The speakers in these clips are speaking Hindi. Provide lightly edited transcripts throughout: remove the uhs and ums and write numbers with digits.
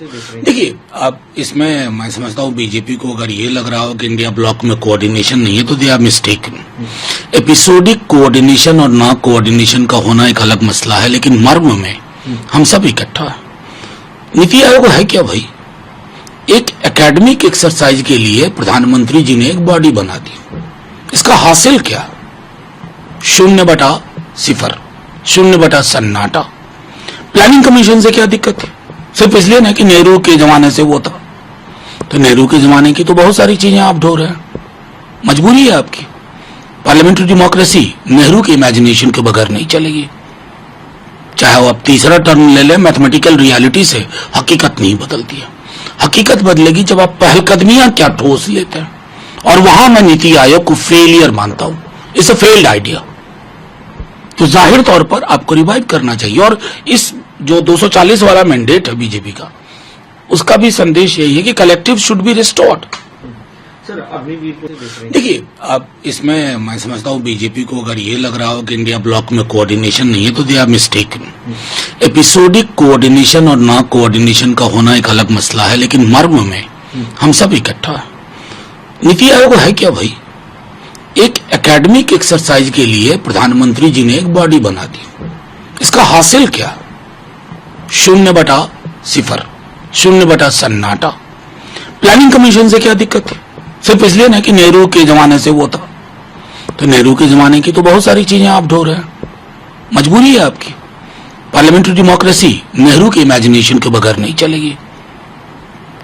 देखिए, अब इसमें मैं समझता हूँ बीजेपी को अगर ये लग रहा हो कि इंडिया ब्लॉक में कोऑर्डिनेशन नहीं है तो they are mistaken. Episodic coordination और ना कोऑर्डिनेशन का होना एक अलग मसला है, लेकिन मर्म में हम सब इकट्ठा है। नीति आयोग है क्या भाई? एक एकेडमिक एक्सरसाइज के लिए प्रधानमंत्री जी ने एक बॉडी बना दी। इसका हासिल क्या? 0/0, 0/सन्नाटा। प्लानिंग कमीशन से क्या दिक्कत है? सिर्फ इसलिए ना कि नेहरू के जमाने से वो था, तो नेहरू के जमाने की तो बहुत सारी चीजें आप ढो रहे हैं। मजबूरी है आपकी। पार्लियामेंट्री डेमोक्रेसी नेहरू के इमेजिनेशन के बगैर नहीं चलेगी। चाहे वो आप तीसरा टर्म ले लें, मैथमेटिकल रियलिटी से हकीकत नहीं बदलती है। हकीकत बदलेगी जब आप पहलकदमियां क्या ठोस लेते हैं, और वहां मैं नीति आयोग को फेलियर मानता हूं। It's a failed idea. तो जाहिर तौर पर आपको रिवाइव करना चाहिए, और इस जो 240 वाला मैंडेट है बीजेपी का, उसका भी संदेश यही है कि collective should be restored. Sir अभी भी देखिए, अब इसमें मैं समझता हूँ बीजेपी को अगर ये लग रहा हो कि इंडिया ब्लॉक में कोऑर्डिनेशन नहीं है तो they are mistaken. Episodic coordination और ना कोऑर्डिनेशन का होना एक अलग मसला है, लेकिन मर्म में हम सब इकट्ठा है। नीति आयोग है क्या भाई? एक एकेडमिक एक्सरसाइज के लिए प्रधानमंत्री जी ने एक बॉडी बना दी। इसका हासिल क्या? 0/0, 0/सन्नाटा। प्लानिंग कमीशन से क्या दिक्कत है? सिर्फ इसलिए ना कि नेहरू के जमाने से वो था, तो नेहरू के जमाने की तो बहुत सारी चीजें आप ढो रहे हैं। मजबूरी है आपकी। पार्लियामेंट्री डेमोक्रेसी नेहरू के इमेजिनेशन के बगैर नहीं चलेगी।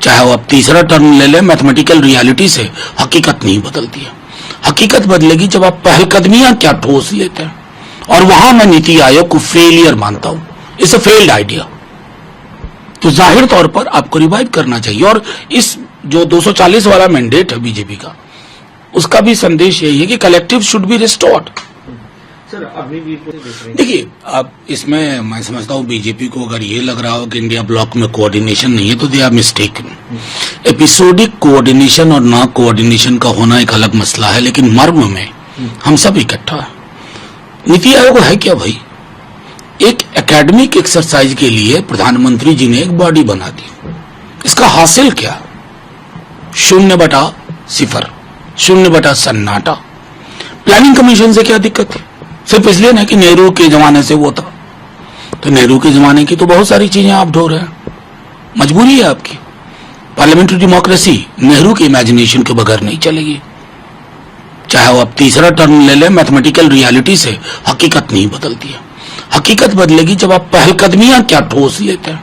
चाहे वो आप तीसरा टर्म ले लें, मैथमेटिकल रियलिटी से हकीकत नहीं बदलती है। हकीकत बदलेगी जब आप पहलकदमियां क्या ठोस लेते हैं, और वहां मैं नीति आयोग को फेलियर मानता हूं। It's a failed idea. तो जाहिर तौर पर आपको रिवाइव करना चाहिए, और इस जो 240 वाला मैंडेट है बीजेपी का, उसका भी संदेश यही है कि collective should be restored. Sir अभी भी देखिए, अब इसमें मैं समझता हूँ बीजेपी को अगर ये लग रहा हो कि इंडिया ब्लॉक में कोऑर्डिनेशन नहीं है तो they are mistaken. Episodic coordination और ना कोऑर्डिनेशन का होना एक अलग मसला है, लेकिन मर्म में हम सब इकट्ठा है। नीति आयोग है क्या भाई? एक एकेडमिक एक्सरसाइज के लिए प्रधानमंत्री जी ने एक बॉडी बना दी। इसका हासिल क्या? 0/0, 0/सन्नाटा। प्लानिंग कमीशन से क्या दिक्कत है? सिर्फ इसलिए ना कि नेहरू के जमाने से वो था, तो नेहरू के जमाने की तो बहुत सारी चीजें आप ढो रहे हैं। मजबूरी है आपकी। पार्लियामेंट्री डेमोक्रेसी नेहरू के इमेजिनेशन के बगैर नहीं चलेगी। चाहे वो आप तीसरा टर्म ले लें, मैथमेटिकल रियलिटी से हकीकत नहीं बदलती है। हकीकत बदलेगी जब आप पहलकदमियां क्या ठोस लेते हैं,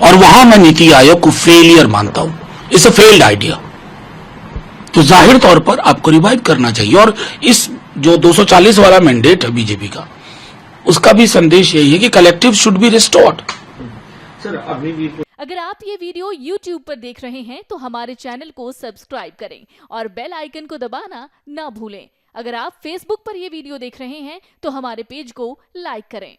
और वहां मैं नीति आयोग को फेलियर मानता हूं। It's a failed idea. तो जाहिर तौर पर आपको रिवाइव करना चाहिए, और इस जो 240 वाला मैंडेट है बीजेपी का, उसका भी संदेश यही है कि collective should be restored. Sir अभी भी अगर आप ये वीडियो YouTube पर देख रहे हैं तो हमारे चैनल को सब्सक्राइब करें और बेल आइकन को दबाना ना भूलें। अगर आप Facebook पर ये वीडियो देख रहे हैं तो हमारे पेज को लाइक करें।